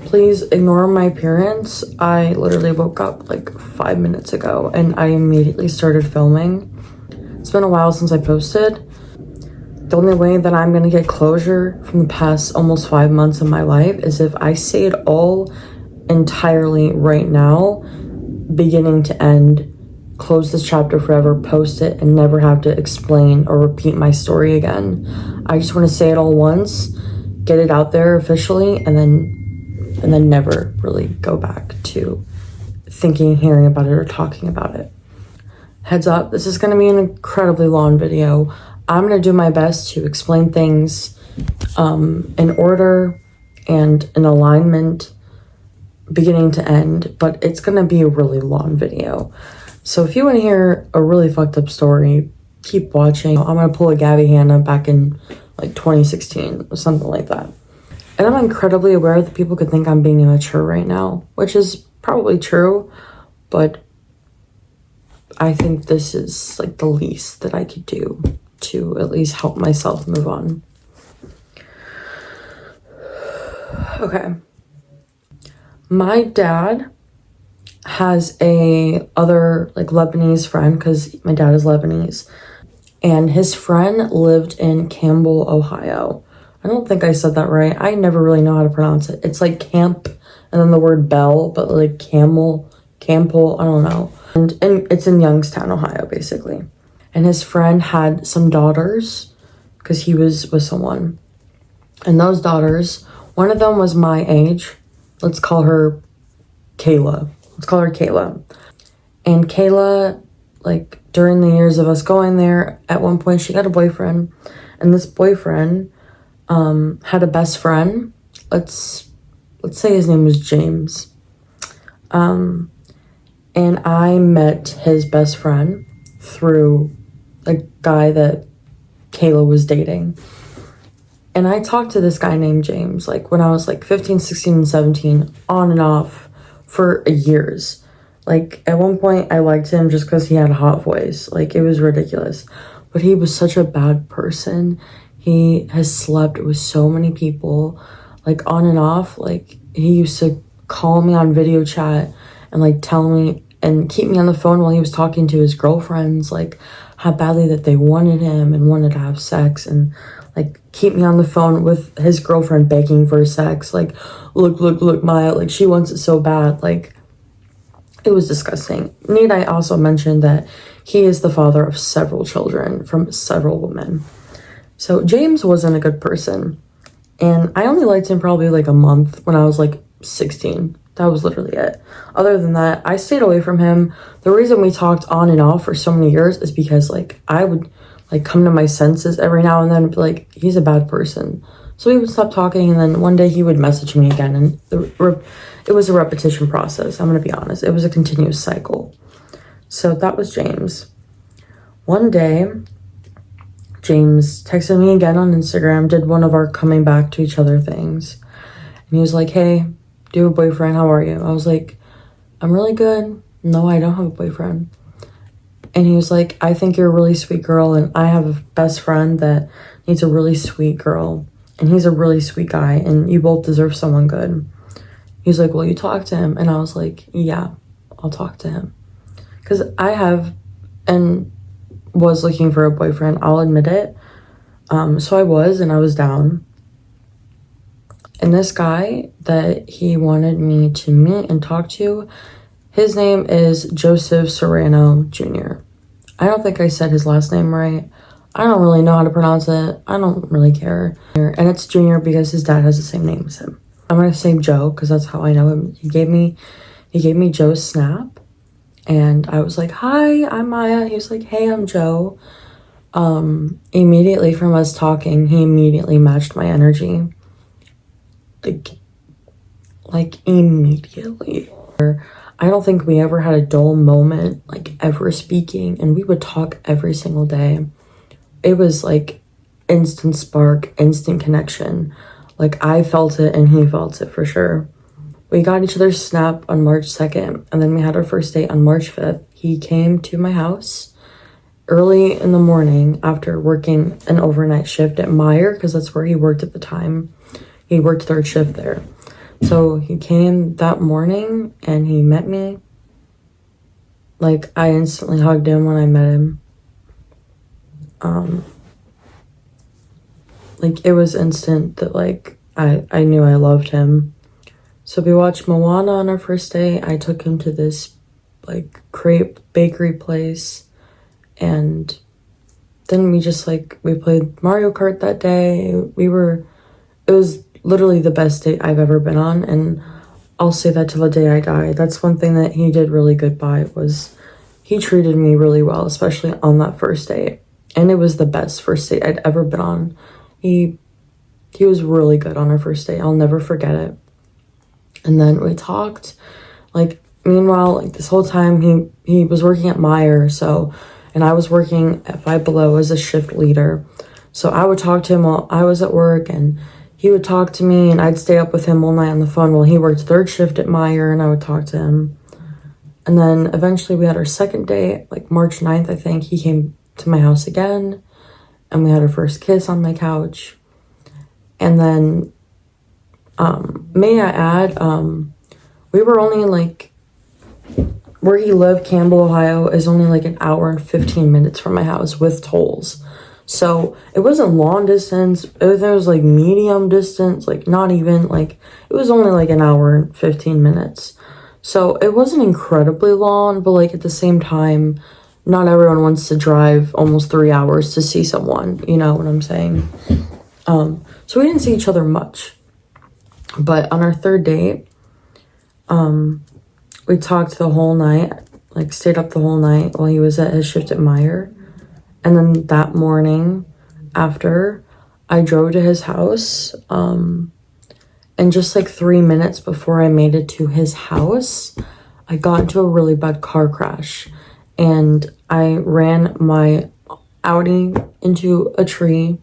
Please ignore my appearance. I literally woke up like 5 minutes ago and I immediately started filming. It's been a while since I posted. The only way that I'm gonna get closure from the past almost 5 months of my life is if I say it all entirely right now, beginning to end, close this chapter forever, post it, and never have to explain or repeat my story again. I just want to say it all once, get it out there officially, and then never really go back to thinking, hearing about it, or talking about it. Heads up, this is going to be an incredibly long video. I'm going to do my best to explain things in order and in alignment, beginning to end, but it's going to be a really long video. So if you want to hear a really fucked up story, keep watching. I'm going to pull a Gabby Hanna back in like 2016 or something like that. And I'm incredibly aware that people could think I'm being immature right now, which is probably true, but I think this is like the least that I could do to at least help myself move on. Okay. My dad has a other like Lebanese friend, because my dad is Lebanese, and his friend lived in Campbell, Ohio. I don't think I said that right. I never really know how to pronounce it. It's like camp and then the word bell, but like Campbell, I don't know. And it's in Youngstown, Ohio, basically. And his friend had some daughters because he was with someone. And those daughters, one of them was my age. Let's call her Kayla. And Kayla, like during the years of us going there, at one point she got a boyfriend. And this boyfriend had a best friend. Let's say his name was James. And I met his best friend through a guy that Kayla was dating. And I talked to this guy named James, like when I was like 15, 16, and 17, on and off for years. Like at one point I liked him just because he had a hot voice. Like it was ridiculous. But he was such a bad person. He has slept with so many people, like on and off. Like he used to call me on video chat and like tell me and keep me on the phone while he was talking to his girlfriends, like how badly that they wanted him and wanted to have sex, and like keep me on the phone with his girlfriend begging for sex. Like, look, Maya, like she wants it so bad. Like it was disgusting. Need I also mention that he is the father of several children from several women. So James wasn't a good person. And I only liked him probably like a month when I was like 16. That was literally it. Other than that, I stayed away from him. The reason we talked on and off for so many years is because like I would like come to my senses every now and then and be like, he's a bad person. So we would stop talking, and then one day he would message me again, and it was a repetition process. I'm gonna be honest. It was a continuous cycle. So that was James. One day, James texted me again on Instagram, did one of our coming back to each other things. And he was like, hey, do you have a boyfriend? How are you? I was like, I'm really good. No, I don't have a boyfriend. And he was like, I think you're a really sweet girl, and I have a best friend that needs a really sweet girl. And he's a really sweet guy, and you both deserve someone good. He was like, will you talk to him? And I was like, yeah, I'll talk to him. Because I have and was looking for a boyfriend, I'll admit it. So I was down. And this guy that he wanted me to meet and talk to, his name is Joseph Serrano Jr. I don't think I said his last name right. I don't really know how to pronounce it. I don't really care. And it's Junior because his dad has the same name as him. I'm gonna say Joe because that's how I know him. He gave me Joe's snap, and I was like, hi, I'm Maya. He was like, hey, I'm Joe. Immediately from us talking, he immediately matched my energy. Like immediately. I don't think we ever had a dull moment, like ever speaking, and we would talk every single day. It was like instant spark, instant connection. Like I felt it and he felt it for sure. We got each other's snap on March 2nd, and then we had our first date on March 5th. He came to my house early in the morning after working an overnight shift at Meyer, because that's where he worked at the time. He worked third shift there. So he came that morning and he met me. Like, I instantly hugged him when I met him. Like, it was instant that, like, I knew I loved him. So we watched Moana on our first day. I took him to this, like, crepe bakery place. And then we just, like, we played Mario Kart that day. It was literally the best date I've ever been on. And I'll say that till the day I die. That's one thing that he did really good by, was he treated me really well, especially on that first date. And it was the best first date I'd ever been on. He was really good on our first date. I'll never forget it. And then we talked. Like, meanwhile, like, this whole time he was working at Meijer, and I was working at Five Below as a shift leader. So I would talk to him while I was at work, and he would talk to me, and I'd stay up with him all night on the phone while he worked third shift at Meijer, and I would talk to him. And then eventually we had our second date, like March 9th, I think. He came to my house again, and we had our first kiss on my couch. And then, may I add, we were only, like, where he lived, Campbell, Ohio, is only like an hour and 15 minutes from my house with tolls. So it wasn't long distance. It was like medium distance, like not even, like, it was only like an hour and 15 minutes. So it wasn't incredibly long, but like at the same time, not everyone wants to drive almost 3 hours to see someone, you know what I'm saying? So we didn't see each other much. But on our third date, we talked the whole night, like stayed up the whole night while he was at his shift at Meijer. And then that morning after, I drove to his house, and just like 3 minutes before I made it to his house, I got into a really bad car crash, and I ran my Audi into a tree,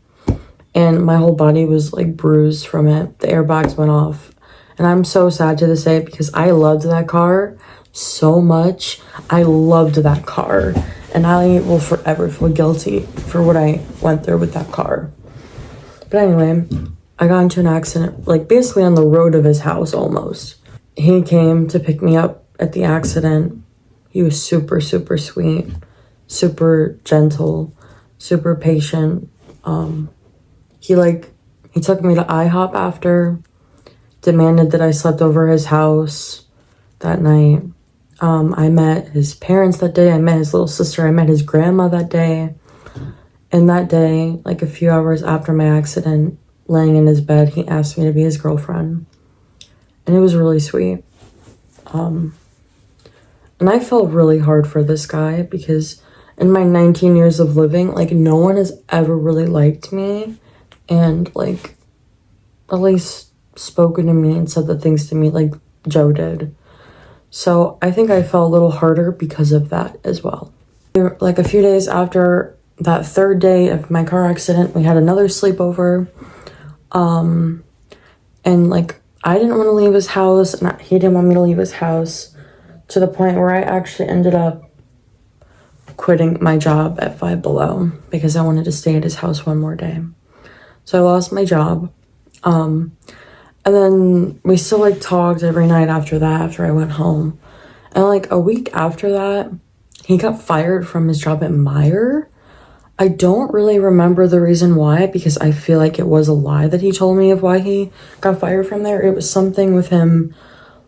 and my whole body was like bruised from it. The airbags went off, and I'm so sad to this day because I loved that car so much. I loved that car, and I will forever feel guilty for what I went through with that car. But anyway, I got into an accident, like basically on the road of his house almost. He came to pick me up at the accident. He was super, super sweet, super gentle, super patient. He took me to IHOP after, demanded that I slept over his house that night. I met his parents that day. I met his little sister. I met his grandma that day. And that day, like a few hours after my accident, laying in his bed, he asked me to be his girlfriend. And it was really sweet. And I felt really hard for this guy because in my 19 years of living, like, no one has ever really liked me and, like, at least spoken to me and said the things to me like Joe did. So I think I felt a little harder because of that as well. Like a few days after that third day of my car accident, we had another sleepover. And like, I didn't want to leave his house and he didn't want me to leave his house, to the point where I actually ended up quitting my job at Five Below because I wanted to stay at his house one more day. So I lost my job. And then we still like talked every night after that, after I went home. And like a week after that, he got fired from his job at Meijer. I don't really remember the reason why, because I feel like it was a lie that he told me of why he got fired from there. It was something with him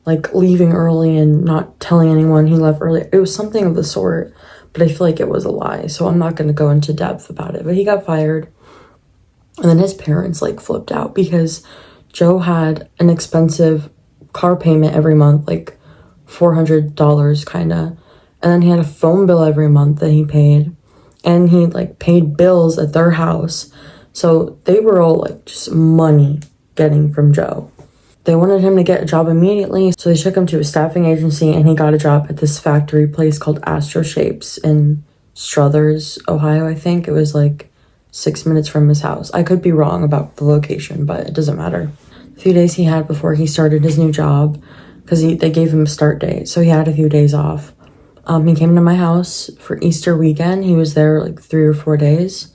like leaving early and not telling anyone he left early. It was something of the sort, but I feel like it was a lie. So I'm not going to go into depth about it, but he got fired. And then his parents like flipped out because Joe had an expensive car payment every month, like $400 kind of. And then he had a phone bill every month that he paid. And he like paid bills at their house. So they were all like just money getting from Joe. They wanted him to get a job immediately. So they took him to a staffing agency and he got a job at this factory place called Astro Shapes in Struthers, Ohio, I think. It was like 6 minutes from his house. I could be wrong about the location, but it doesn't matter. A few days he had before he started his new job, because they gave him a start date. So he had a few days off. He came to my house for Easter weekend. He was there like 3 or 4 days.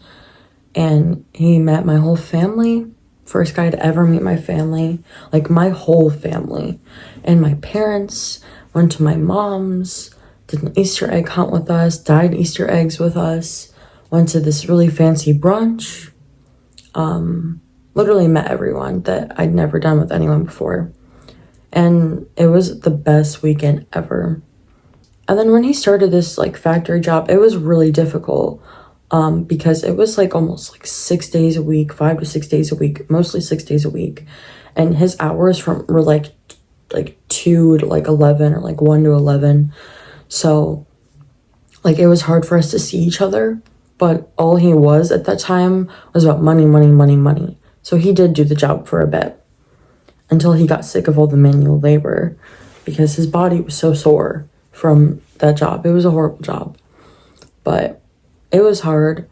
And he met my whole family first guy to ever meet my family, like my whole family. And my parents went to my mom's, did an Easter egg hunt with us, dyed Easter eggs with us, went to this really fancy brunch. Literally met everyone that I'd never done with anyone before. And it was the best weekend ever. And then when he started this like factory job, it was really difficult because it was like almost like 6 days a week, 5 to 6 days a week, mostly 6 days a week. And his hours were like 2 to like 11 or like 1 to 11. So like it was hard for us to see each other, but all he was at that time was about money, money, money, money. So he did do the job for a bit until he got sick of all the manual labor because his body was so sore from that job. It was a horrible job, but it was hard.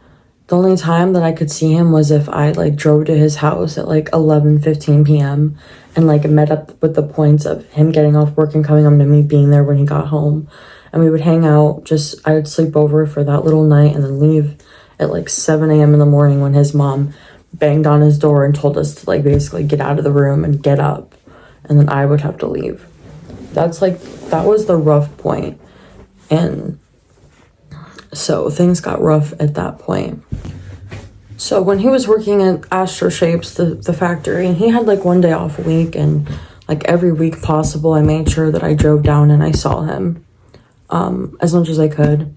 The only time that I could see him was if I like drove to his house at like 11:15 p.m. and like met up with the points of him getting off work and coming home to me being there when he got home. And we would hang out, I would sleep over for that little night and then leave at like 7 a.m. in the morning when his mom banged on his door and told us to like basically get out of the room and get up. And then I would have to leave. That was the rough point. And so things got rough at that point. So when he was working at Astro Shapes, the factory, he had like 1 day off a week, and like every week possible, I made sure that I drove down and I saw him as much as I could.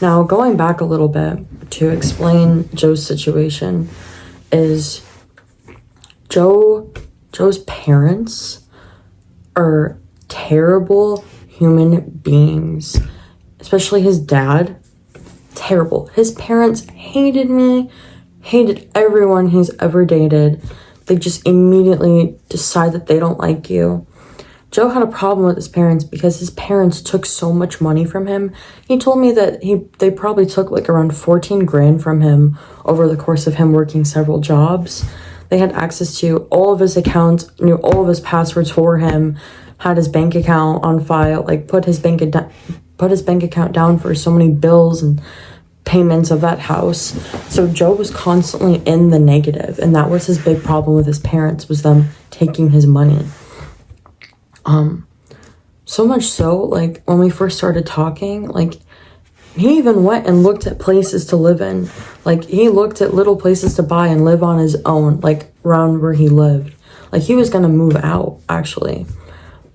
Now, going back a little bit to explain Joe's situation is Joe's parents are terrible human beings, especially his dad. Terrible. His parents hated me, hated everyone he's ever dated. They just immediately decide that they don't like you. Joe had a problem with his parents because his parents took so much money from him. He told me that they probably took like around 14 grand from him over the course of him working several jobs. They had access to all of his accounts, knew all of his passwords for him, had his bank account on file, like put his bank account down for so many bills and payments of that house. So Joe was constantly in the negative, and that was his big problem with his parents, was them taking his money. So much so, like, when we first started talking, like, he even went and looked at places to live in. Like, he looked at little places to buy and live on his own, like, around where he lived. Like, he was gonna move out, actually.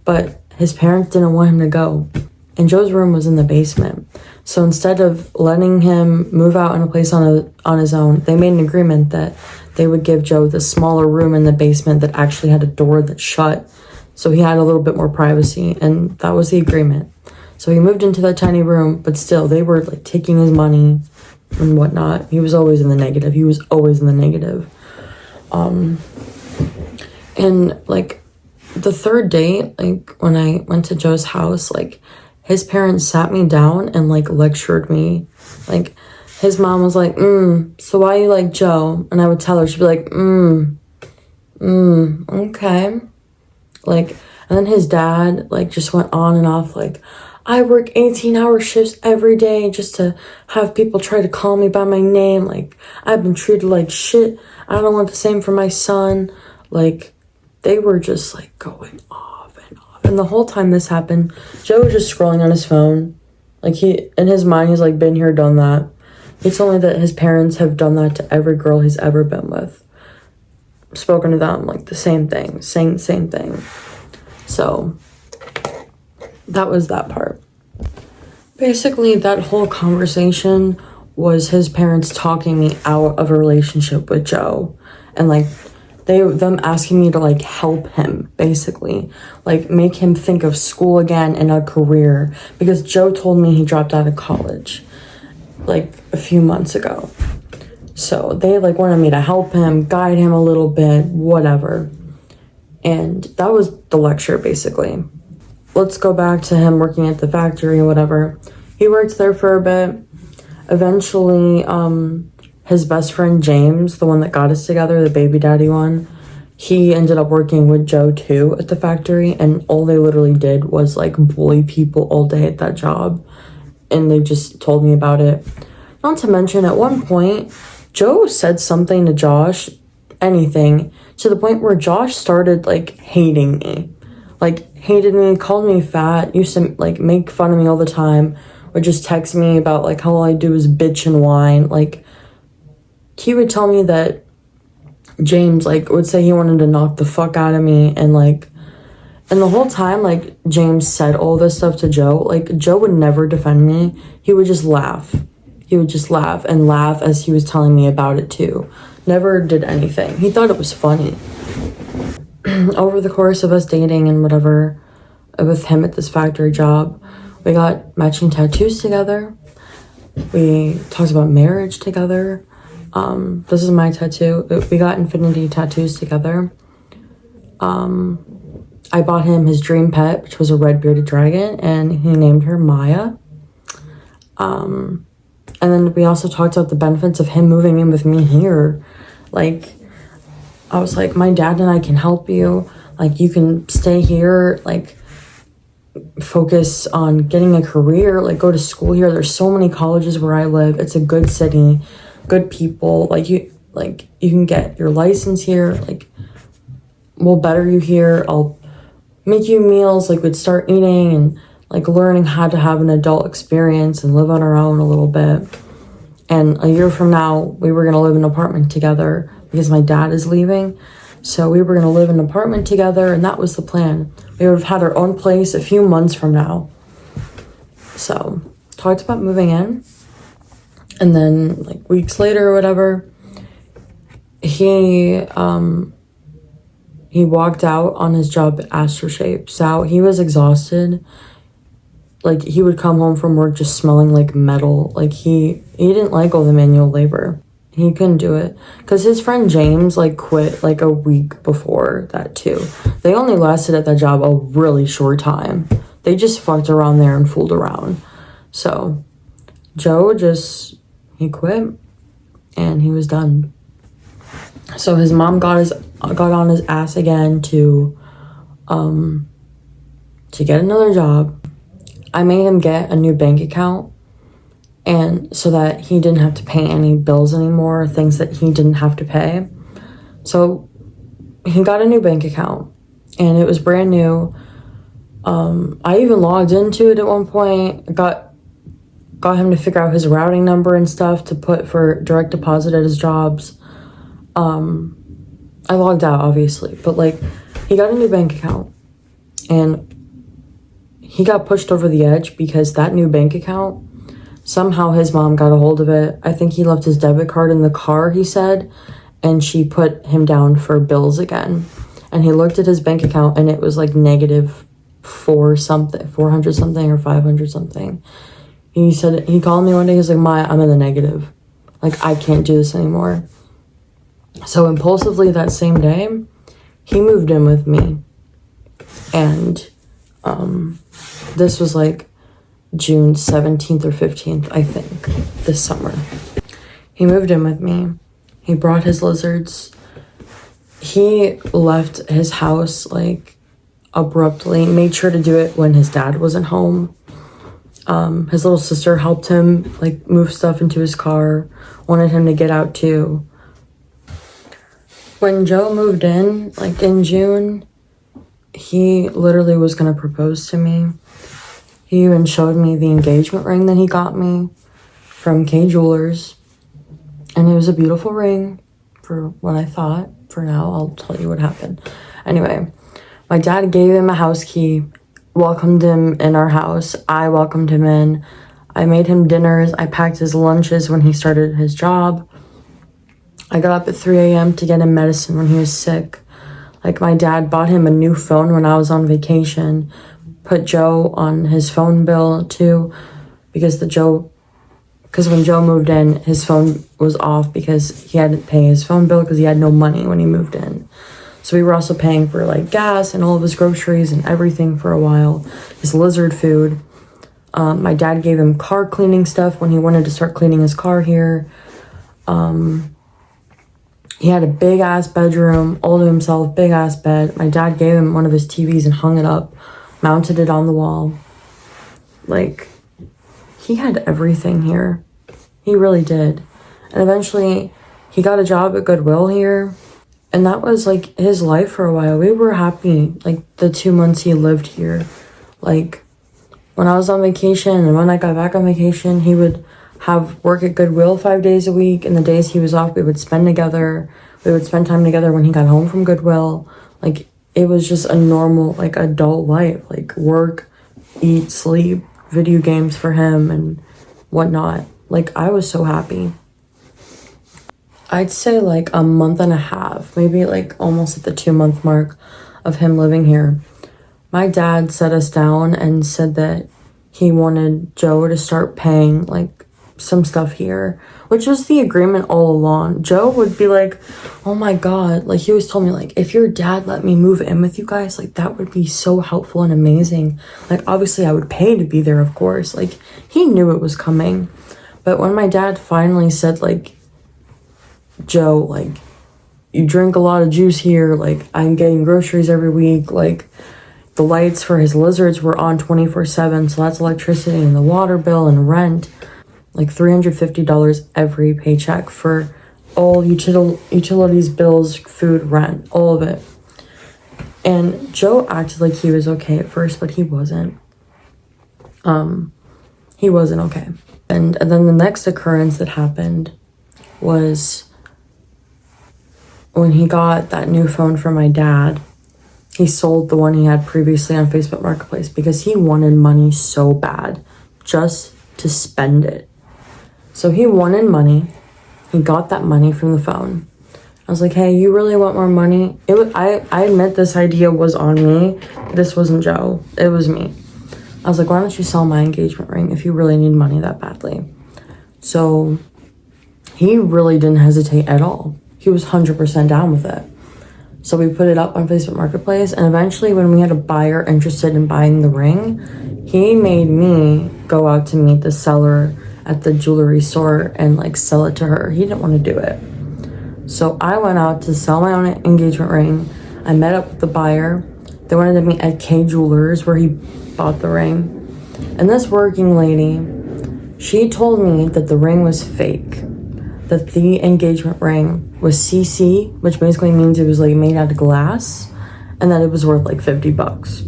But his parents didn't want him to go. And Joe's room was in the basement. So instead of letting him move out in a place on his own, they made an agreement that they would give Joe the smaller room in the basement that actually had a door that shut. So he had a little bit more privacy, and that was the agreement. So he moved into that tiny room, but still, they were like taking his money and whatnot. He was always in the negative. And like the third date, like when I went to Joe's house, like his parents sat me down and like lectured me. Like his mom was like, so why you like Joe? And I would tell her, she'd be like, okay. Like, and then his dad, like, just went on and off, like, I work 18-hour shifts every day just to have people try to call me by my name. Like, I've been treated like shit. I don't want the same for my son. Like, they were just, like, going off and off. And the whole time this happened, Joe was just scrolling on his phone. Like, in his mind, he's, like, been here, done that. He told me that his parents have done that to every girl he's ever been with. Spoken to them, like, the same thing, saying the same thing. So that was that part. Basically, that whole conversation was his parents talking me out of a relationship with Joe, and like them asking me to like help him, basically, like make him think of school again and a career, because Joe told me he dropped out of college like a few months ago. So they like wanted me to help him, guide him a little bit, whatever. And that was the lecture, basically. Let's go back to him working at the factory or whatever. He worked there for a bit. Eventually, his best friend James, the one that got us together, the baby daddy one, he ended up working with Joe too at the factory, and all they literally did was like bully people all day at that job. And they just told me about it. Not to mention, at one point, Joe said something to Josh anything, to the point where Josh started, like, hating me. Like, hated me, called me fat, used to, like, make fun of me all the time, would just text me about, like, how all I do is bitch and whine. Like, he would tell me that James, like, would say he wanted to knock the fuck out of me, and, like, and the whole time, like, James said all this stuff to Joe, like, Joe would never defend me. He would just laugh. He would just laugh and laugh as he was telling me about it, too. Never did anything. He thought it was funny. Over the course of us dating and whatever, with him at this factory job, we got matching tattoos together. We talked about marriage together. This is my tattoo. We got infinity tattoos together. I bought him his dream pet, which was a red bearded dragon, and he named her Maya. And then we also talked about the benefits of him moving in with me here. Like, I was like, my dad and I can help you. Like, you can stay here, like, focus on getting a career, like, go to school here. There's so many colleges where I live. It's a good city, good people. Like, you can get your license here. Like, we'll better you here. I'll make you meals. Like, we'd start eating and, like, learning how to have an adult experience and live on our own a little bit. And a year from now, we were going to live in an apartment together because my dad is leaving. So we were going to live in an apartment together, and that was the plan. We would have had our own place a few months from now. So, talked about moving in. And then, like, weeks later or whatever, he walked out on his job at Astroshape. So he was exhausted. Like, he would come home from work just smelling like metal. Like, he didn't like all the manual labor. He couldn't do it. Because his friend James, like, quit, like, a week before that, too. They only lasted at that job a really short time. They just fucked around there and fooled around. So, Joe he quit. And he was done. So his mom got on his ass again to get another job. I made him get a new bank account, and so that he didn't have to pay any bills anymore, things that he didn't have to pay. So he got a new bank account, and it was brand new. I even logged into it at one point, got him to figure out his routing number and stuff to put for direct deposit at his jobs. I logged out, obviously, but, like, he got a new bank account, and he got pushed over the edge because that new bank account, somehow his mom got a hold of it. I think he left his debit card in the car, he said, and she put him down for bills again. And he looked at his bank account, and it was, like, negative 400 something or 500 something. He called me one day, he was like, Maya, I'm in the negative. Like, I can't do this anymore. So impulsively that same day, he moved in with me. And this was like June 17th or 15th, I think, this summer. He moved in with me. He brought his lizards. He left his house, like, abruptly, made sure to do it when his dad wasn't home. His little sister helped him, like, move stuff into his car, wanted him to get out too. When Joe moved in, like, in June, he literally was going to propose to me. He even showed me the engagement ring that he got me from K Jewelers. And it was a beautiful ring for what I thought. For now, I'll tell you what happened. Anyway, my dad gave him a house key, welcomed him in our house. I welcomed him in. I made him dinners. I packed his lunches when he started his job. I got up at 3 a.m. to get him medicine when he was sick. Like, my dad bought him a new phone when I was on vacation, put Joe on his phone bill too, because when Joe moved in, his phone was off because he had to pay his phone bill because he had no money when he moved in. So we were also paying for, like, gas and all of his groceries and everything for a while, his lizard food. My dad gave him car cleaning stuff when he wanted to start cleaning his car here. He had a big-ass bedroom, all to himself, big-ass bed. My dad gave him one of his TVs and hung it up, mounted it on the wall. Like, he had everything here. He really did. And eventually, he got a job at Goodwill here. And that was like his life for a while. We were happy, like the 2 months he lived here. Like when I was on vacation and when I got back on vacation, he would have work at Goodwill 5 days a week. And the days he was off, we would spend together. We would spend time together when he got home from Goodwill. Like it was just a normal, like adult life, like work, eat, sleep, video games for him and whatnot. Like I was so happy. I'd say like a month and a half, maybe like almost at the 2-month mark of him living here. My dad sat us down and said that he wanted Joe to start paying like some stuff here, which was the agreement all along. Joe would be like, oh my God, like he always told me like, if your dad let me move in with you guys, like that would be so helpful and amazing. Like obviously I would pay to be there, of course. Like he knew it was coming. But when my dad finally said like, Joe, like you drink a lot of juice here, like I'm getting groceries every week, like the lights for his lizards were on 24/7, so that's electricity and the water bill and rent, like $350 every paycheck for all utilities, bills, food, rent, all of it. And Joe acted like he was okay at first, but he wasn't. He wasn't okay. And then the next occurrence that happened was when he got that new phone from my dad. He sold the one he had previously on Facebook Marketplace because he wanted money so bad just to spend it. So he wanted money. He got that money from the phone. I was like, hey, you really want more money? I admit this idea was on me. This wasn't Joe. It was me. I was like, why don't you sell my engagement ring if you really need money that badly? So he really didn't hesitate at all. He was 100% down with it. So we put it up on Facebook Marketplace, and eventually when we had a buyer interested in buying the ring, he made me go out to meet the seller at the jewelry store and like sell it to her. He didn't want to do it. So I went out to sell my own engagement ring. I met up with the buyer. They wanted to meet at K Jewelers where he bought the ring. And this working lady, she told me that the ring was fake. That the engagement ring was CC, which basically means it was like made out of glass, and that it was worth like $50.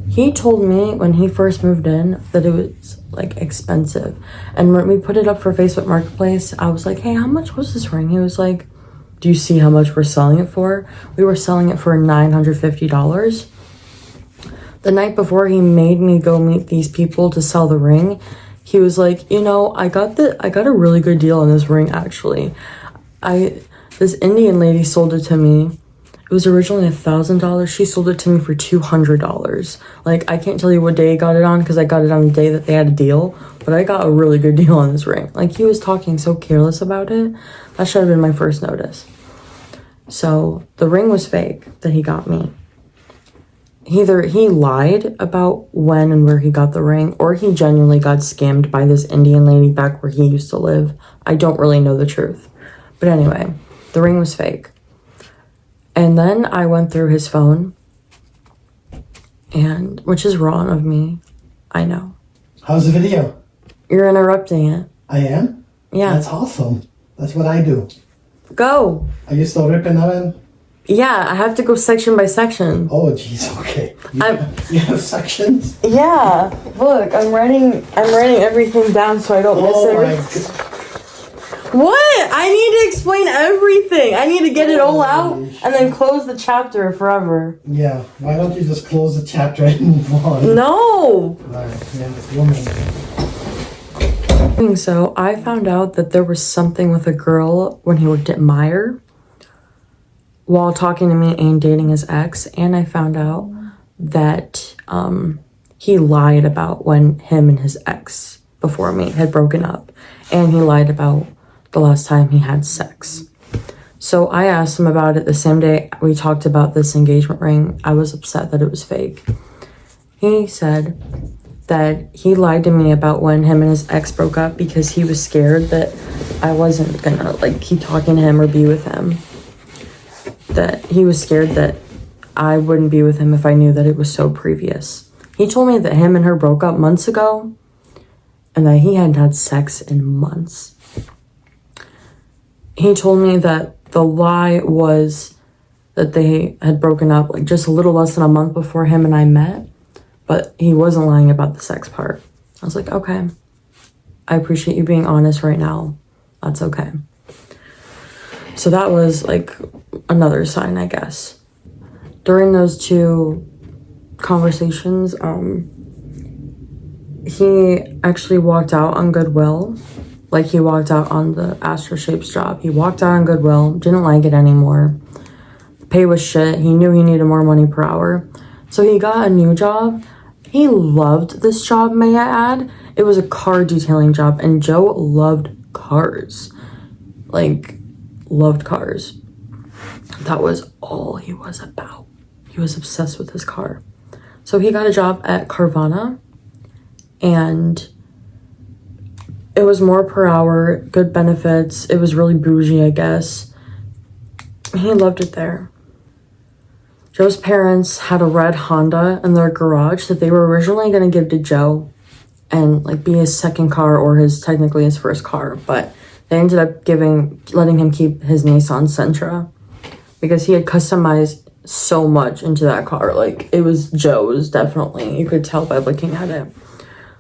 He told me when he first moved in that it was like expensive. And when we put it up for Facebook Marketplace, I was like, hey, how much was this ring? He was like, do you see how much we're selling it for? We were selling it for $950. The night before he made me go meet these people to sell the ring, he was like, you know, I got a really good deal on this ring, actually. This Indian lady sold it to me. It was originally $1,000. She sold it to me for $200. Like, I can't tell you what day I got it on because I got it on the day that they had a deal, but I got a really good deal on this ring. Like, he was talking so careless about it. That should have been my first notice. So the ring was fake that he got me. Either he lied about when and where he got the ring, or he genuinely got scammed by this Indian lady back where he used to live. I don't really know the truth. But anyway, the ring was fake. And then I went through his phone, and which is wrong of me. I know. How's the video? You're interrupting it. I am? Yeah. That's awesome. That's what I do. Go. Are you still ripping that in? Yeah, I have to go section by section. Oh, jeez, okay. You have sections? Yeah. Look, I'm writing everything down so I don't miss everything. What? I need to explain everything. I need to get it all out and then close the chapter forever. Yeah. Why don't you just close the chapter and move on? No. Right. Yeah, woman. So I found out that there was something with a girl when he worked at Meijer while talking to me and dating his ex, and I found out that he lied about when him and his ex before me had broken up, and he lied about the last time he had sex. So I asked him about it the same day we talked about this engagement ring. I was upset that it was fake. He said that he lied to me about when him and his ex broke up because he was scared that I wasn't gonna like keep talking to him or be with him. That he was scared that I wouldn't be with him if I knew that it was so previous. He told me that him and her broke up months ago and that he hadn't had sex in months. He told me that the lie was that they had broken up like just a little less than a month before him and I met, but he wasn't lying about the sex part. I was like, okay, I appreciate you being honest right now. That's okay. So that was like another sign, I guess. During those two conversations, he actually walked out on goodwill. Like, he walked out on the Astro Shapes job. He walked out on goodwill, didn't like it anymore. The pay was shit. He knew he needed more money per hour. So he got a new job. He loved this job, may I add. It was a car detailing job, and Joe loved cars. Like, loved cars. That was all he was about. He was obsessed with his car. So he got a job at Carvana, and it was more per hour, good benefits. It was really bougie, I guess. He loved it there. Joe's parents had a red Honda in their garage that they were originally going to give to Joe and like be his second car, or technically his first car, but they ended up letting him keep his Nissan Sentra because he had customized so much into that car. Like, it was Joe's, definitely. You could tell by looking at it.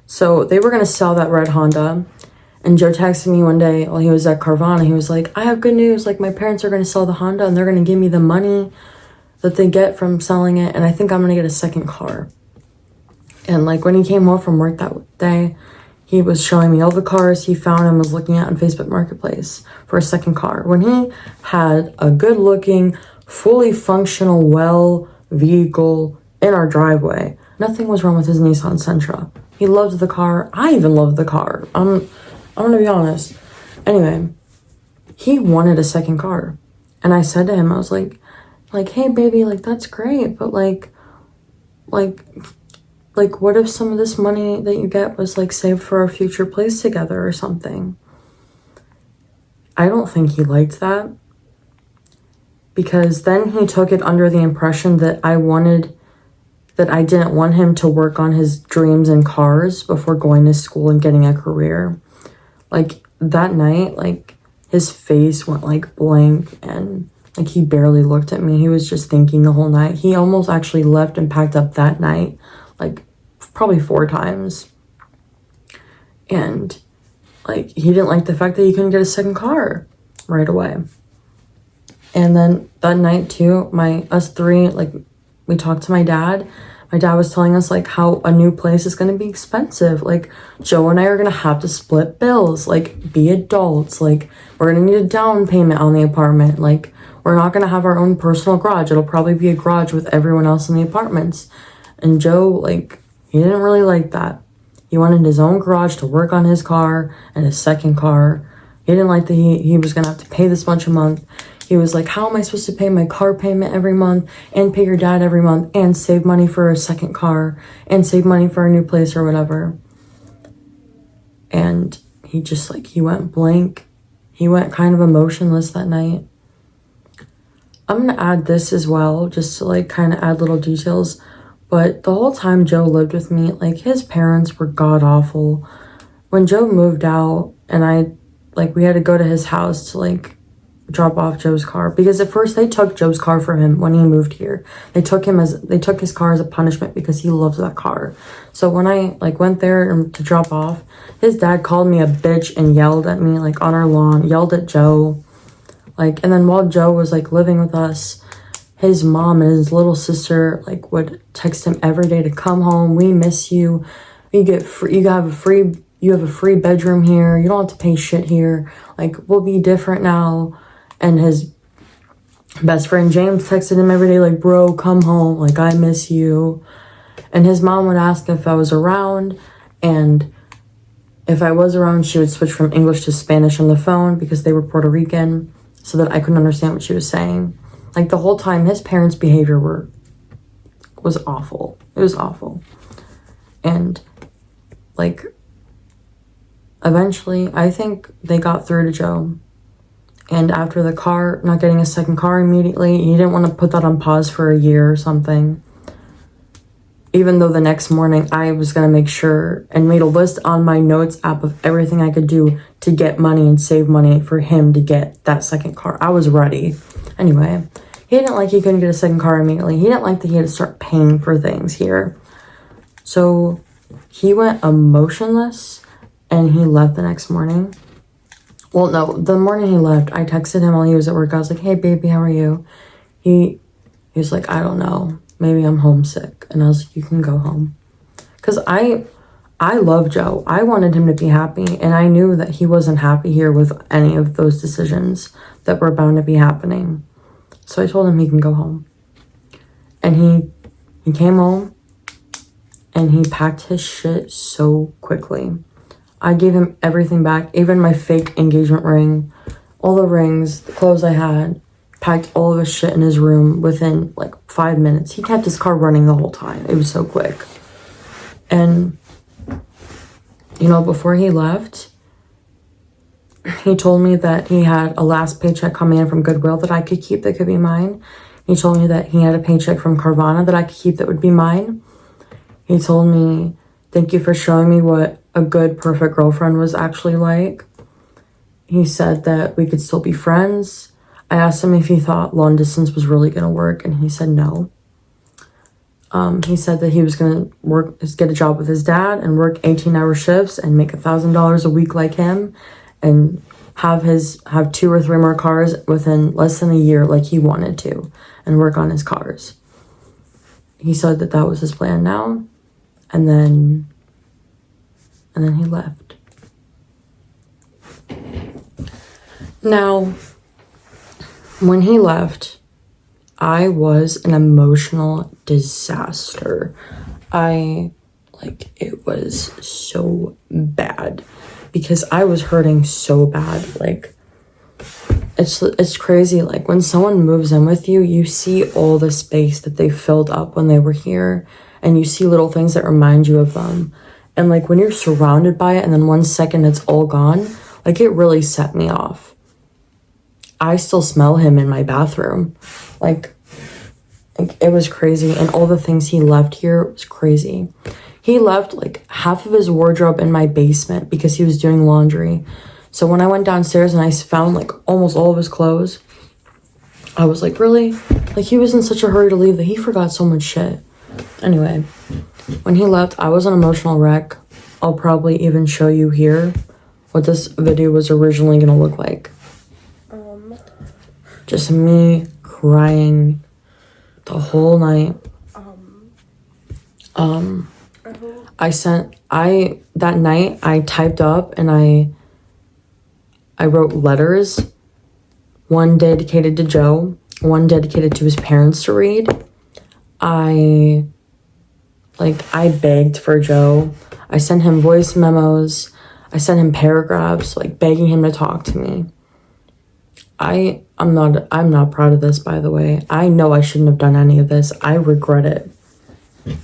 So they were going to sell that red Honda, and Joe texted me one day while he was at Carvana. He was like, I have good news. Like, my parents are going to sell the Honda, and they're going to give me the money that they get from selling it, and I think I'm going to get a second car. And like, when he came home from work that day, he was showing me all the cars he found and was looking at on Facebook Marketplace for a second car. When he had a good-looking, fully functional, vehicle in our driveway, nothing was wrong with his Nissan Sentra. He loved the car. I even loved the car. I'm gonna be honest. Anyway, he wanted a second car. And I said to him, I was like, hey, baby, like, that's great, but like, what if some of this money that you get was, like, saved for our future place together or something? I don't think he liked that. Because then he took it under the impression that I didn't want him to work on his dreams in cars before going to school and getting a career. Like, that night, like, his face went, like, blank, and, like, he barely looked at me. He was just thinking the whole night. He almost actually left and packed up that night, like, probably 4 times. And, like, he didn't like the fact that he couldn't get a second car right away. And then that night too, us three, like, we talked to my dad. My dad was telling us, like, how a new place is going to be expensive. Like, Joe and I are going to have to split bills, like, be adults. Like, we're going to need a down payment on the apartment. Like, we're not going to have our own personal garage. It'll probably be a garage with everyone else in the apartments. And Joe, like, he didn't really like that. He wanted his own garage to work on his car and his second car. He didn't like that he was going to have to pay this much a month. He was like, how am I supposed to pay my car payment every month and pay your dad every month and save money for a second car and save money for a new place or whatever? And he just, like, he went blank. He went kind of emotionless that night. I'm going to add this as well, just to, like, kind of add little details. But the whole time Joe lived with me, like, his parents were god-awful. When Joe moved out and we had to go to his house to, like, drop off Joe's car, because at first they took Joe's car from him when he moved here. They took his car as a punishment because he loves that car. So when I, like, went there to drop off, his dad called me a bitch and yelled at me, like, on our lawn, yelled at Joe. Like, and then while Joe was, like, living with us, his mom and his little sister, like, would text him every day to come home. We miss you. You have a free bedroom here. You don't have to pay shit here. Like, we'll be different now. And his best friend James texted him every day, like, bro, come home. Like, I miss you. And his mom would ask if I was around. And if I was around, she would switch from English to Spanish on the phone because they were Puerto Rican, so that I couldn't understand what she was saying. Like, the whole time, his parents' behavior was awful. It was awful. And, like, eventually, I think they got through to Joe. And after the car, not getting a second car immediately, he didn't want to put that on pause for a year or something. Even though the next morning, I was going to make sure and made a list on my notes app of everything I could do to get money and save money for him to get that second car. I was ready. Anyway, He didn't like he couldn't get a second car immediately. He didn't like that he had to start paying for things here. So he went emotionless and he left the next morning. Well, no, the morning he left, I texted him while he was at work. I was like, hey, baby, how are you? He was like, I don't know. Maybe I'm homesick. And I was like, you can go home. Because I love Joe. I wanted him to be happy. And I knew that he wasn't happy here with any of those decisions that were bound to be happening. So I told him he can go home. And he came home and he packed his shit so quickly. I gave him everything back, even my fake engagement ring, all the rings, the clothes I had, packed all of his shit in his room within like 5 minutes. He kept his car running the whole time. It was so quick. And, you know, before he left, he told me that he had a last paycheck coming in from Goodwill that I could keep that could be mine. He told me that he had a paycheck from Carvana that I could keep that would be mine. He told me, thank you for showing me what a good, perfect girlfriend was actually like. He said that we could still be friends. I asked him if he thought long distance was really going to work, and he said no. He said that he was going to get a job with his dad and work 18-hour shifts and make $1,000 a week like him and have 2 or 3 more cars within less than a year like he wanted to and work on his cars. He said that that was his plan now. And then he left. Now, when he left, I was an emotional disaster. It was so bad because I was hurting so bad. Like, it's crazy. Like, when someone moves in with you, you see all the space that they filled up when they were here, and you see little things that remind you of them. And like, when you're surrounded by it and then 1 second it's all gone, like, it really set me off. I still smell him in my bathroom. Like it was crazy. And all the things he left here was crazy. He left like half of his wardrobe in my basement because he was doing laundry. So when I went downstairs and I found like almost all of his clothes, I was like, really? Like, he was in such a hurry to leave that he forgot so much shit. Anyway, when he left, I was an emotional wreck. I'll probably even show you here what this video was originally going to look like. Just me crying the whole night. That night I typed up and I wrote letters, one dedicated to Joe, one dedicated to his parents to read. I begged for Joe. I sent him voice memos. I sent him paragraphs, like, begging him to talk to me. I'm not proud of this, by the way. I know I shouldn't have done any of this. I regret it.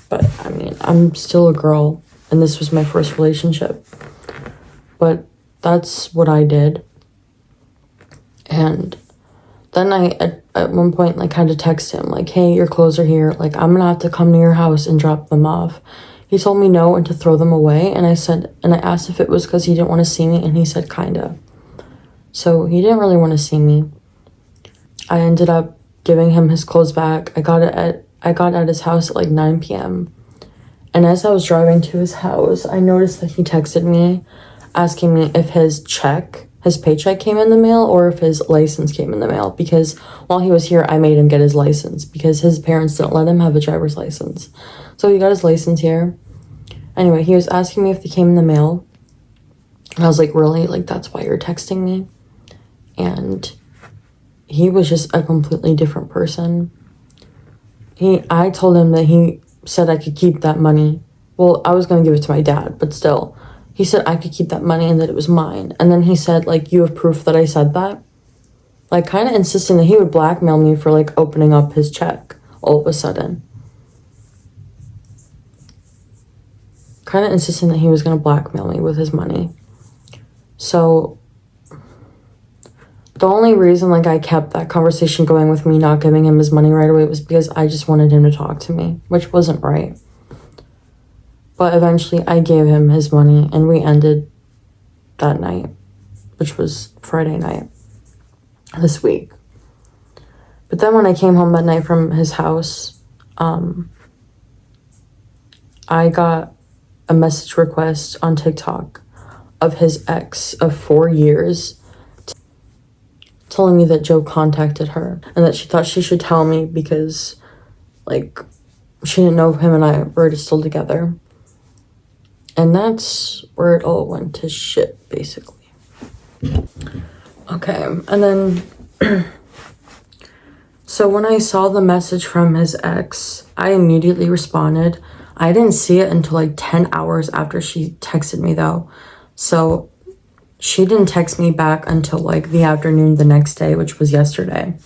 But, I mean, I'm still a girl, and this was my first relationship. But that's what I did. And then I, at one point, like, had to text him, like, hey, your clothes are here. Like, I'm gonna have to come to your house and drop them off. He told me no and to throw them away. And I asked if it was because he didn't want to see me, and he said kinda. So he didn't really want to see me. I ended up giving him his clothes back. I got at his house at like 9 p.m. And as I was driving to his house, I noticed that he texted me asking me if his paycheck came in the mail or if his license came in the mail, because while he was here, I made him get his license because his parents didn't let him have a driver's license. So he got his license here. Anyway, he was asking me if they came in the mail. And I was like, really? Like, that's why you're texting me? And he was just a completely different person. I told him that he said I could keep that money. Well, I was going to give it to my dad, but still. He said I could keep that money and that it was mine. And then he said, like, you have proof that I said that? Like, kind of insisting that he would blackmail me for, like, opening up his check all of a sudden. Kind of insisting that he was going to blackmail me with his money. So the only reason, like, I kept that conversation going with me not giving him his money right away was because I just wanted him to talk to me, which wasn't right. But eventually I gave him his money and we ended that night, which was Friday night this week. But then when I came home that night from his house, I got a message request on TikTok of his ex of 4 years telling me that Joe contacted her and that she thought she should tell me because, like, she didn't know if him and I were still together. And that's where it all went to shit, basically. Okay, and then... So when I saw the message from his ex, I immediately responded. I didn't see it until like 10 hours after she texted me, though. So she didn't text me back until like the afternoon the next day, which was yesterday.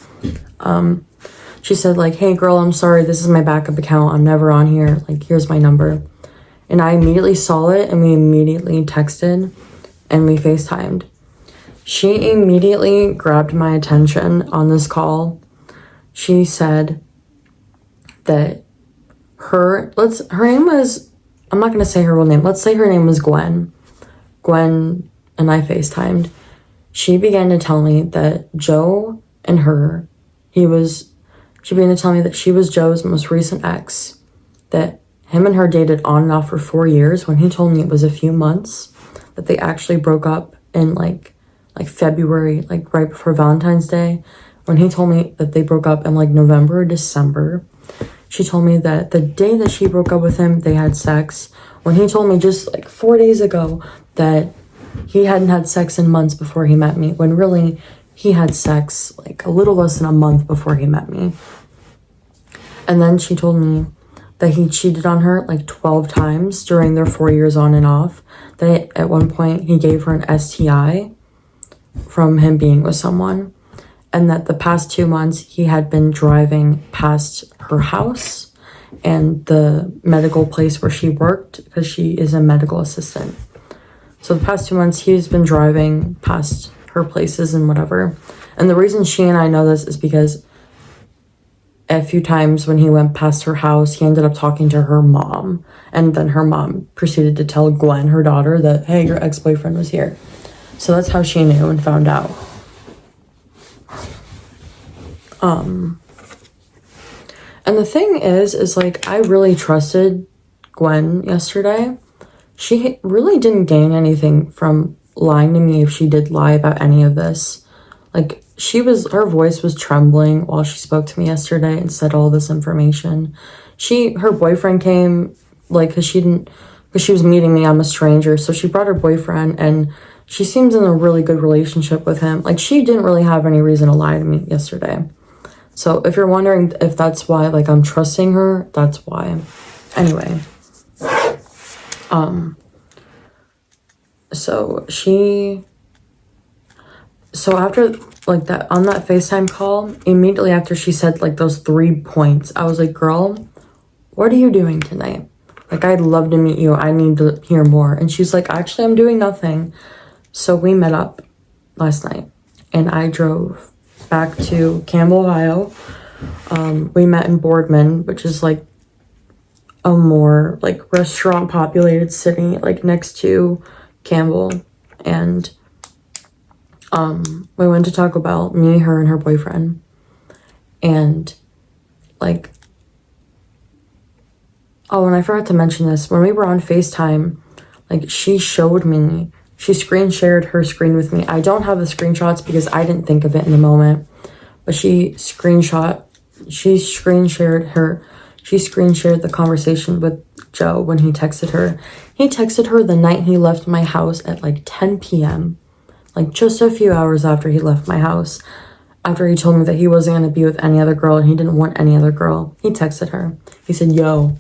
She said like, hey girl, I'm sorry, this is my backup account. I'm never on here. Like, here's my number. And I immediately saw it and we immediately texted and we FaceTimed. She immediately grabbed my attention on this call. She said that her name was, I'm not going to say her real name. Let's say her name was Gwen. Gwen and I FaceTimed. She began to tell me that Joe and her, she began to tell me that she was Joe's most recent ex, that him and her dated on and off for 4 years when he told me it was a few months, that they actually broke up in like February, like right before Valentine's Day, when he told me that they broke up in like November or December. She told me that the day that she broke up with him, they had sex, when he told me just like 4 days ago that he hadn't had sex in months before he met me, when really he had sex like a little less than a month before he met me. And then she told me that he cheated on her like 12 times during their 4 years on and off, that at one point he gave her an STI from him being with someone, and that the past 2 months he had been driving past her house and the medical place where she worked, because she is a medical assistant. So the past 2 months he's been driving past her places and whatever. And the reason she and I know this is because a few times when he went past her house, he ended up talking to her mom, and then her mom proceeded to tell Gwen, her daughter, that, hey, your ex-boyfriend was here. So that's how she knew and found out. And the thing is like, I really trusted Gwen yesterday. She really didn't gain anything from lying to me if she did lie about any of this. Like, her voice was trembling while she spoke to me yesterday and said all this information. Her boyfriend came, like, because she was meeting me, I'm a stranger, so she brought her boyfriend, and she seems in a really good relationship with him. Like, she didn't really have any reason to lie to me yesterday. So if you're wondering if that's why, like, I'm trusting her, that's why. Anyway. So after, like, that, on that FaceTime call, immediately after she said, like, those 3 points, I was like, girl, what are you doing tonight? Like, I'd love to meet you. I need to hear more. And she's like, actually, I'm doing nothing. So we met up last night, and I drove back to Campbell, Ohio. We met in Boardman, which is, like, a more, like, restaurant populated city, like, next to Campbell. And we went to Taco Bell, me, her, and her boyfriend. And, like, oh, and I forgot to mention this. When we were on FaceTime, like, she screen shared her screen with me. I don't have the screenshots because I didn't think of it in the moment. But she screen shared the conversation with Joe when he texted her. He texted her the night he left my house at like 10 p.m. Like, just a few hours after he left my house. After he told me that he wasn't going to be with any other girl and he didn't want any other girl. He texted her. He said, yo.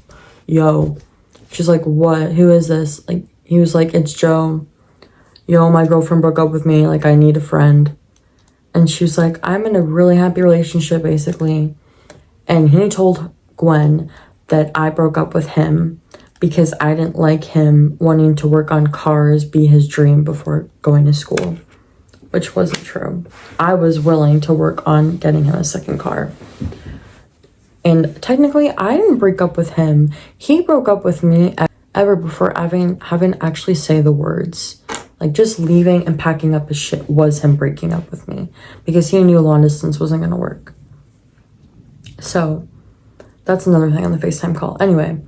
She's like, what? Who is this? Like, he was like, it's Joe. Yo, my girlfriend broke up with me. Like, I need a friend. And she was like, I'm in a really happy relationship, basically. And he told Gwen that I broke up with him because I didn't like him wanting to work on cars, be his dream before going to school. Which wasn't true. I was willing to work on getting him a second car. And technically, I didn't break up with him. He broke up with me ever before having actually say the words. Like, just leaving and packing up his shit was him breaking up with me. Because he knew long distance wasn't going to work. So that's another thing on the FaceTime call. Anyway,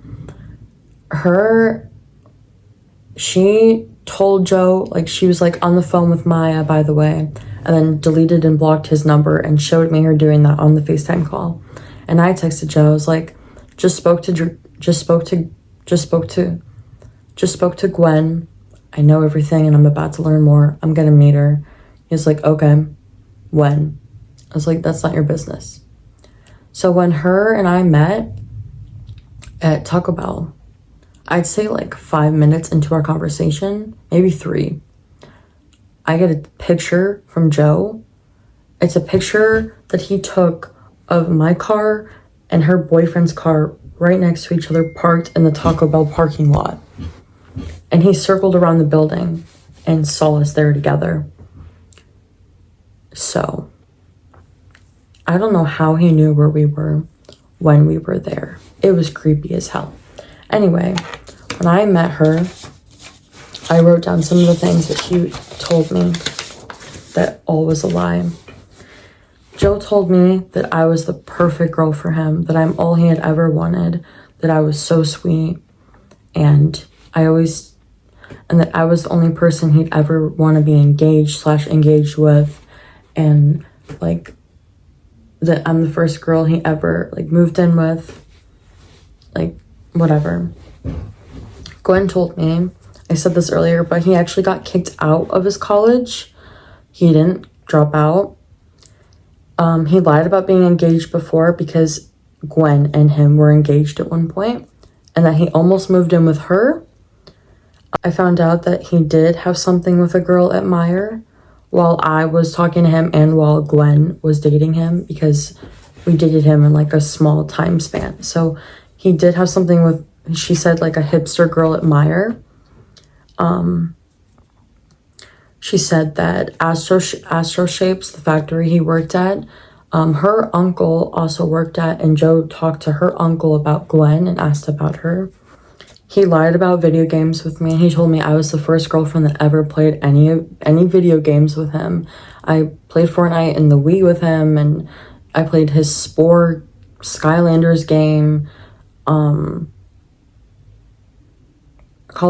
she told Joe, like, she was like on the phone with Maya, by the way, and then deleted and blocked his number and showed me her doing that on the FaceTime call. And I texted Joe, I was like, just spoke to Gwen. I know everything and I'm about to learn more. I'm gonna meet her. He was like, okay, when? I was like, that's not your business. So when her and I met at Taco Bell, I'd say like 5 minutes into our conversation, maybe 3, I get a picture from Joe. It's a picture that he took of my car and her boyfriend's car right next to each other, parked in the Taco Bell parking lot. And he circled around the building and saw us there together. So, I don't know how he knew where we were when we were there. It was creepy as hell. Anyway, when I met her, I wrote down some of the things that she told me that all was a lie. Joe told me that I was the perfect girl for him, that I'm all he had ever wanted, that I was so sweet, and that I was the only person he'd ever want to be engaged with, and like that I'm the first girl he ever like moved in with, like whatever. Gwen told me, I said this earlier, but he actually got kicked out of his college. He didn't drop out. He lied about being engaged before because Gwen and him were engaged at one point, and that he almost moved in with her. I found out that he did have something with a girl at Meyer while I was talking to him and while Gwen was dating him, because we dated him in like a small time span. So he did have something with, she said, like a hipster girl at Meyer. She said that Astro Shapes, the factory he worked at, her uncle also worked at, and Joe talked to her uncle about Gwen and asked about her. He lied about video games with me. He told me I was the first girlfriend that ever played any video games with him. I played Fortnite and the Wii with him, and I played his Spore Skylanders game, Call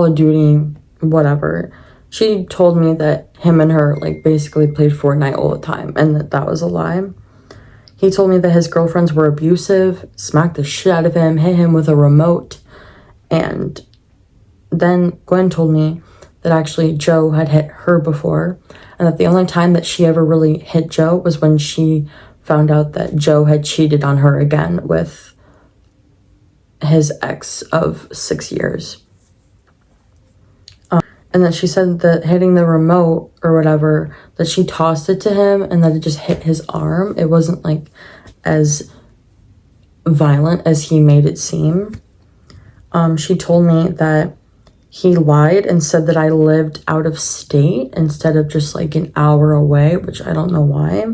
of Duty, whatever. She told me that him and her like basically played Fortnite all the time, and that was a lie. He told me that his girlfriends were abusive, smacked the shit out of him, hit him with a remote. And then Gwen told me that actually Joe had hit her before, and that the only time that she ever really hit Joe was when she found out that Joe had cheated on her again with his ex of 6 years. And then she said that hitting the remote or whatever, that she tossed it to him and that it just hit his arm. It wasn't like as violent as he made it seem. She told me that he lied and said that I lived out of state instead of just like an hour away, which I don't know why.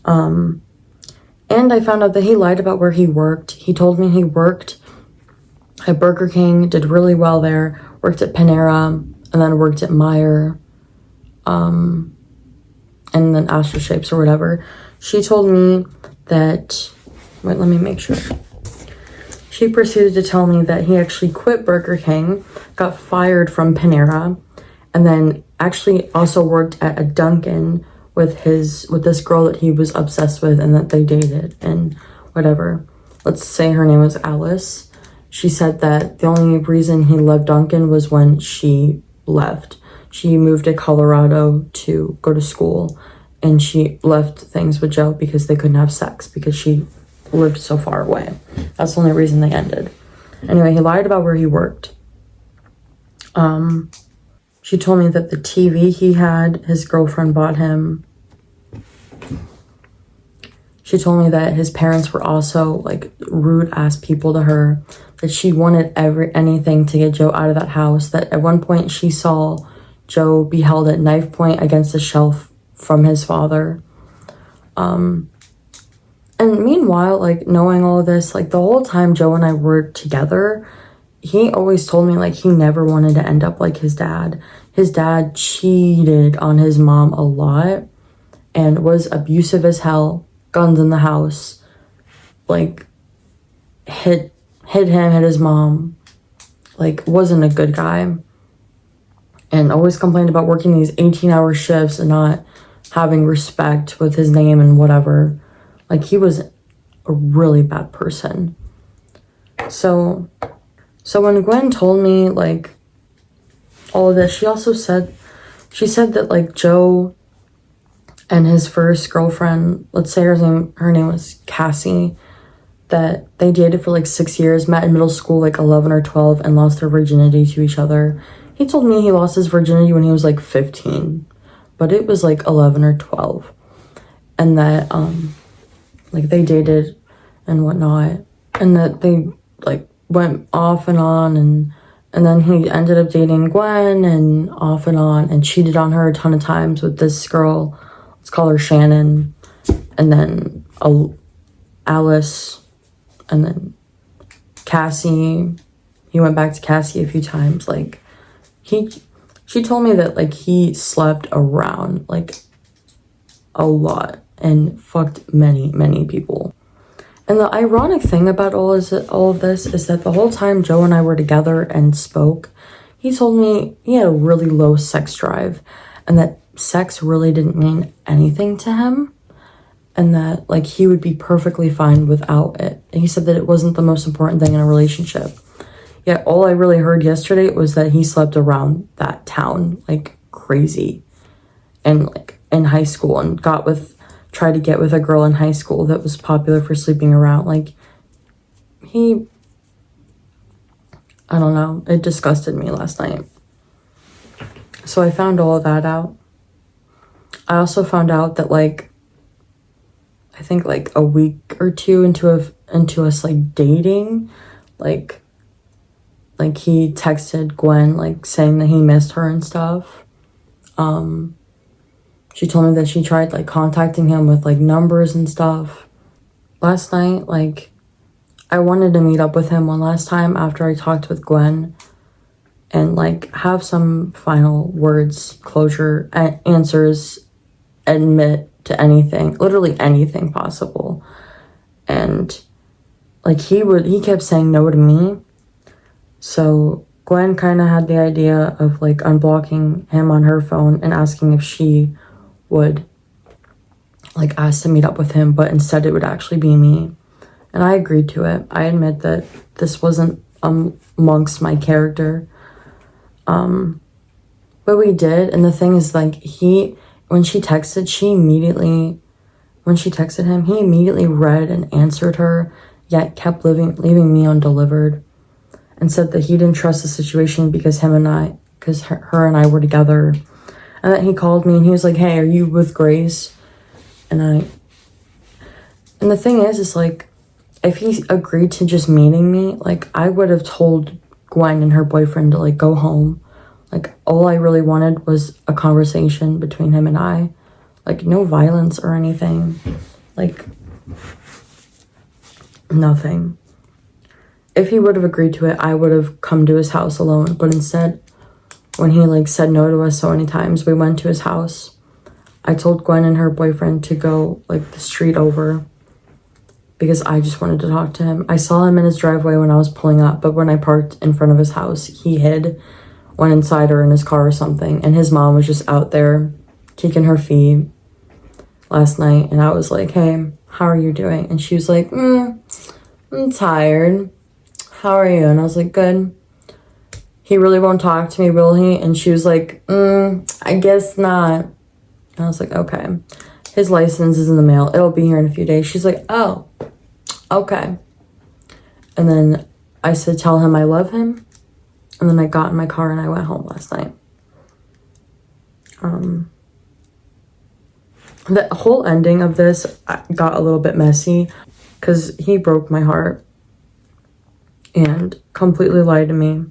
And I found out that he lied about where he worked. He told me he worked at Burger King, did really well there, worked at Panera, and then worked at Meyer, and then Astro Shapes or whatever. She told me that, wait, let me make sure. She proceeded to tell me that he actually quit Burger King, got fired from Panera, and then actually also worked at a Dunkin' with this girl that he was obsessed with and that they dated and whatever. Let's say her name was Alice. She said that the only reason he left Dunkin' was when she left. She moved to Colorado to go to school, and she left things with Joe because they couldn't have sex because she lived so far away. That's the only reason they ended. Anyway, he lied about where he worked. She told me that the TV he had, his girlfriend bought him. She told me that his parents were also like rude ass people to her, that she wanted anything to get Joe out of that house, that at one point she saw Joe be held at knife point against a shelf from his father. And meanwhile, like, knowing all of this, like, the whole time Joe and I were together, he always told me, like, he never wanted to end up like his dad. His dad cheated on his mom a lot and was abusive as hell, guns in the house, like, hit his mom, like, wasn't a good guy, and always complained about working these 18-hour shifts and not having respect with his name and whatever. Like, he was a really bad person. So when Gwen told me, like, all of this, she said that, like, Joe and his first girlfriend, let's say her name was Cassie, that they dated for like 6 years, met in middle school, like 11 or 12, and lost their virginity to each other. He told me he lost his virginity when he was like 15, but it was like 11 or 12. And that, like, they dated and whatnot, and that they, like, went off and on, and then he ended up dating Gwen and off and on, and cheated on her a ton of times with this girl. Let's call her Shannon, and then Alice, and then Cassie. He went back to Cassie a few times. Like, she told me that, like, he slept around, like, a lot and fucked many, many people. And the ironic thing about all of this is that the whole time Joe and I were together and spoke, he told me he had a really low sex drive, and that sex really didn't mean anything to him, and that, like, he would be perfectly fine without it. And he said that it wasn't the most important thing in a relationship. Yet all I really heard yesterday was that he slept around that town like crazy, and, like, in high school, and tried to get with a girl in high school that was popular for sleeping around. Like, I don't know, it disgusted me last night. So I found all of that out. I also found out that, like, I think like a week or two into us like dating, like he texted Gwen, like, saying that he missed her and stuff. She told me that she tried, like, contacting him with, like, numbers and stuff. Last night, like, I wanted to meet up with him one last time after I talked with Gwen and, like, have some final words, closure, answers, admit to anything, literally anything possible. And, like, he kept saying no to me. So Gwen kind of had the idea of, like, unblocking him on her phone and asking if she would, like, ask to meet up with him, but instead it would actually be me. And I agreed to it. I admit that this wasn't amongst my character. But we did, and the thing is, like, when she texted him, he immediately read and answered her, yet kept leaving me undelivered, and said that he didn't trust the situation because her and I were together. And then he called me and he was like, "Hey, are you with Grace?" And the thing is like, if he agreed to just meeting me, like, I would have told Gwen and her boyfriend to, like, go home. Like, all I really wanted was a conversation between him and I. Like, no violence or anything. Like, nothing. If he would have agreed to it, I would have come to his house alone. But instead, when he, like, said no to us so many times, we went to his house. I told Gwen and her boyfriend to go, like, the street over because I just wanted to talk to him. I saw him in his driveway when I was pulling up, but when I parked in front of his house, he went inside or in his car or something, and his mom was just out there kicking her feet last night, and I was like, "Hey, how are you doing?" And she was like, "I'm tired. How are you?" And I was like, "Good." "He really won't talk to me, will he?" And she was like, "I guess not." And I was like, "Okay. His license is in the mail. It'll be here in a few days." She's like, "Oh, okay." And then I said, "Tell him I love him." And then I got in my car and I went home last night. The whole ending of this got a little bit messy because he broke my heart and completely lied to me.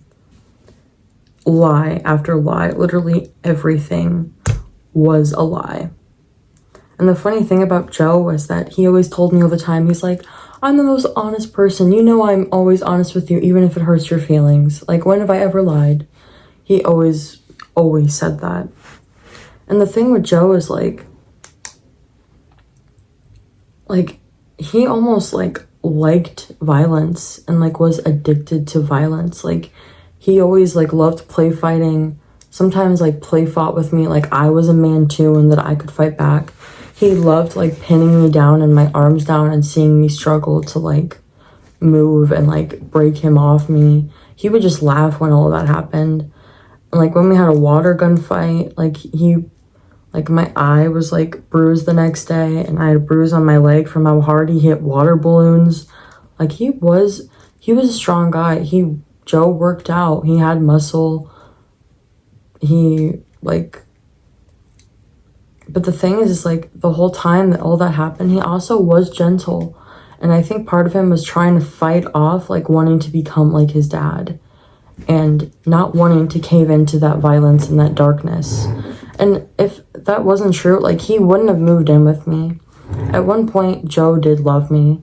Lie after lie. Literally everything was a lie. And the funny thing about Joe was that he always told me all the time, he's like, "I'm the most honest person. You know I'm always honest with you, even if it hurts your feelings. Like, when have I ever lied?" He always said that. And the thing with Joe is, like, he almost, like, liked violence and like was addicted to violence. Like he always like loved play fighting, sometimes like play fought with me like I was a man too and that I could fight back. He loved like pinning me down and my arms down and seeing me struggle to like move and like break him off me. He would just laugh when all of that happened. And like when we had a water gun fight, like my eye was like bruised the next day and I had a bruise on my leg from how hard he hit water balloons. Like he was a strong guy. Joe worked out. He had muscle. But the thing is like the whole time that all that happened, he also was gentle. And I think part of him was trying to fight off like wanting to become like his dad and not wanting to cave into that violence and that darkness. And if that wasn't true, like he wouldn't have moved in with me. At one point, Joe did love me.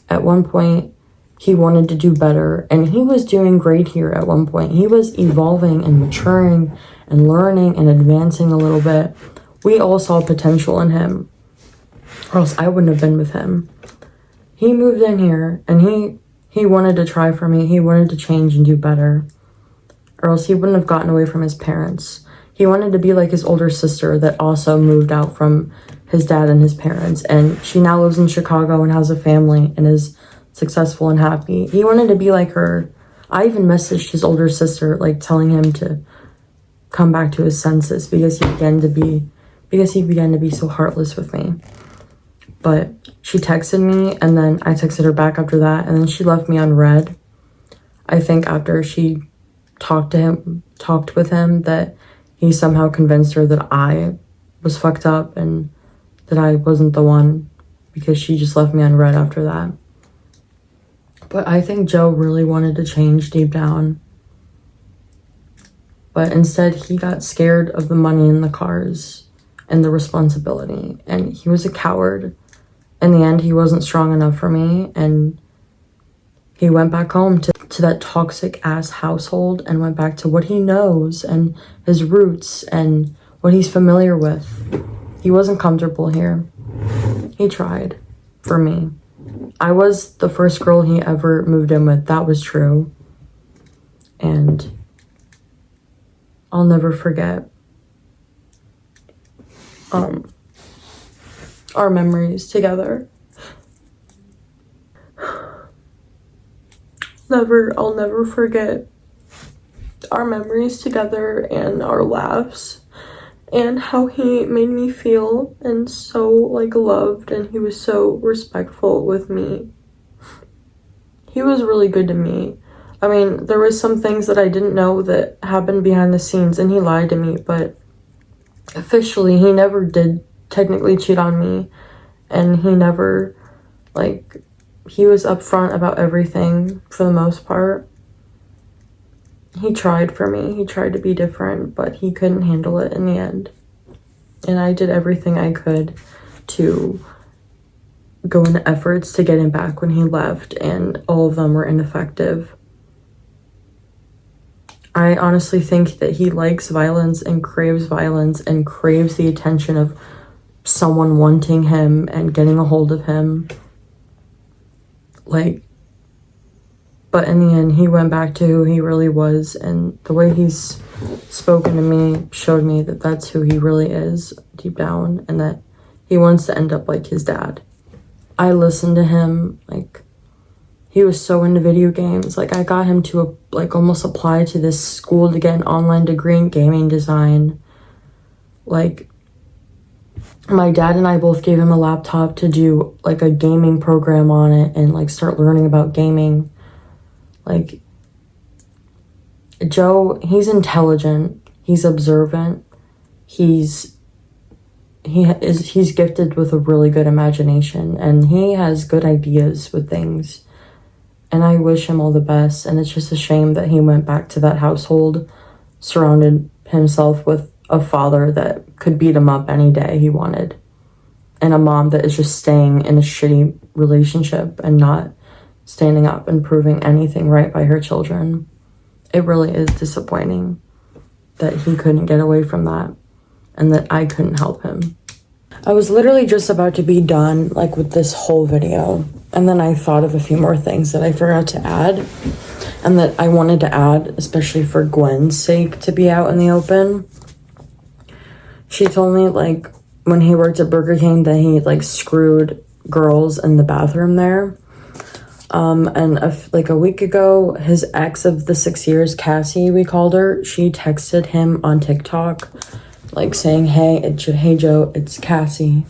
At one point, he wanted to do better. And he was doing great here at one point. He was evolving and maturing and learning and advancing a little bit. We all saw potential in him, or else I wouldn't have been with him. He moved in here and he wanted to try for me. He wanted to change and do better, or else he wouldn't have gotten away from his parents. He wanted to be like his older sister that also moved out from his dad and his parents. And she now lives in Chicago and has a family and is successful and happy. He wanted to be like her. I even messaged his older sister, like telling him to come back to his senses because he began to be so heartless with me. But she texted me and then I texted her back after that. And then she left me on red. I think after she talked with him that he somehow convinced her that I was fucked up and that I wasn't the one, because she just left me on red after that. But I think Joe really wanted to change deep down. But instead he got scared of the money and the cars and the responsibility. And he was a coward. In the end, he wasn't strong enough for me. And he went back home to that toxic ass household and went back to what he knows and his roots and what he's familiar with. He wasn't comfortable here. He tried for me. I was the first girl he ever moved in with. That was true. And I'll never forget our memories together. I'll never forget our memories together and our laughs and how he made me feel and so like loved, and he was so respectful with me. He was really good to me. I mean, there was some things that I didn't know that happened behind the scenes and he lied to me, but officially he never did technically cheat on me, and he never he was upfront about everything for the most part. He tried for me. He tried to be different, but he couldn't handle it in the end. And I did everything I could to go into efforts to get him back when he left, and all of them were ineffective. I honestly think that he likes violence and craves the attention of someone wanting him and getting a hold of him. But in the end, he went back to who he really was, and the way he's spoken to me showed me that that's who he really is deep down, and that he wants to end up like his dad. I listened to him, he was so into video games. I got him to almost apply to this school to get an online degree in gaming design. My dad and I both gave him a laptop to do a gaming program on it and start learning about gaming. Joe, he's intelligent, he's observant, he's gifted with a really good imagination, and he has good ideas with things. And I wish him all the best, and it's just a shame that he went back to that household, surrounded himself with a father that could beat him up any day he wanted, and a mom that is just staying in a shitty relationship and not standing up and proving anything right by her children. It really is disappointing that he couldn't get away from that and that I couldn't help him. I was literally just about to be done with this whole video, And then I thought of a few more things that I forgot to add and that I wanted to add, especially for Gwen's sake, to be out in the open. She told me, like, when he worked at Burger King that he, like, screwed girls in the bathroom there. And a week ago, his ex of the 6 years, Cassie, we called her, she texted him on TikTok, like, saying, hey Joe, it's Cassie.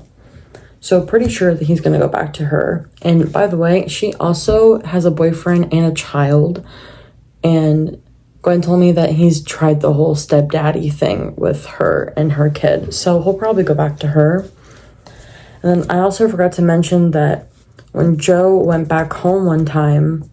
So pretty sure that he's gonna go back to her. And by the way, she also has a boyfriend and a child. And Gwen told me that he's tried the whole stepdaddy thing with her and her kid. So he'll probably go back to her. And then I also forgot to mention that when Joe went back home one time,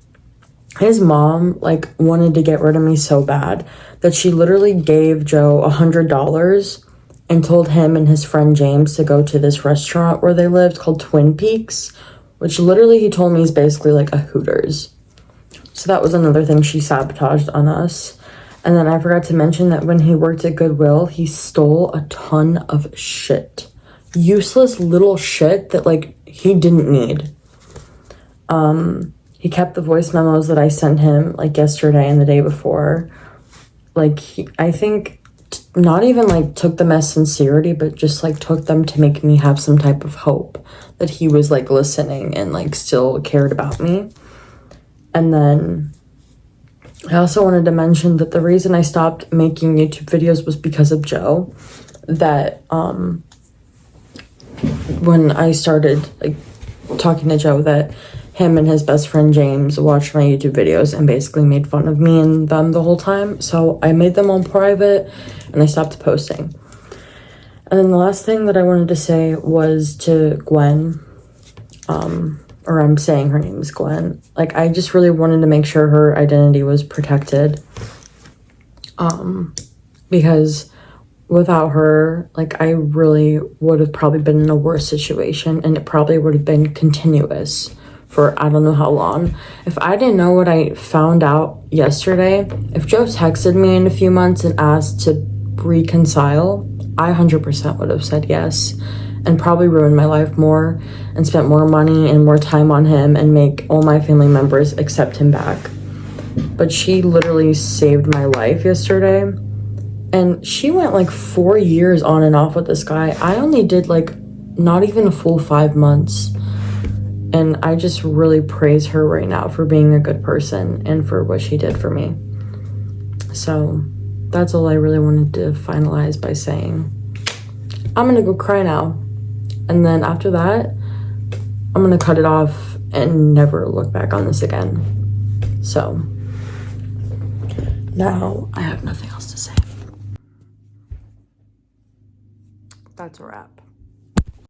his mom, like, wanted to get rid of me so bad that she literally gave Joe $100 and told him and his friend James to go to this restaurant where they lived called Twin Peaks, which literally he told me is basically like a Hooters. So that was another thing she sabotaged on us. And then I forgot to mention that when he worked at Goodwill, he stole a ton of shit. Useless little shit that, like, he didn't need. He kept the voice memos that I sent him, like, yesterday and the day before. Like, I think not even, like, took them as sincerity, but just, like, took them to make me have some type of hope that he was, like, listening and, like, still cared about me. And then I also wanted to mention that the reason I stopped making YouTube videos was because of Joe. That, when I started, like, talking to Joe, that him and his best friend James watched my YouTube videos and basically made fun of me and them the whole time. So I made them on private and I stopped posting. And then the last thing that I wanted to say was to Gwen, or I'm saying her name is Gwen. Like, I just really wanted to make sure her identity was protected. Because without her, like, I really would have probably been in a worse situation, and it probably would have been continuous for I don't know how long. If I didn't know what I found out yesterday, if Joe texted me in a few months and asked to reconcile, I 100% would have said yes and probably ruined my life more and spent more money and more time on him and make all my family members accept him back. But she literally saved my life yesterday. And she went like 4 years on and off with this guy. I only did like not even a full 5 months. And I just really praise her right now for being a good person and for what she did for me. So that's all I really wanted to finalize by saying. I'm gonna go cry now. And then after that, I'm gonna cut it off and never look back on this again. So now I have nothing else to say. That's a wrap.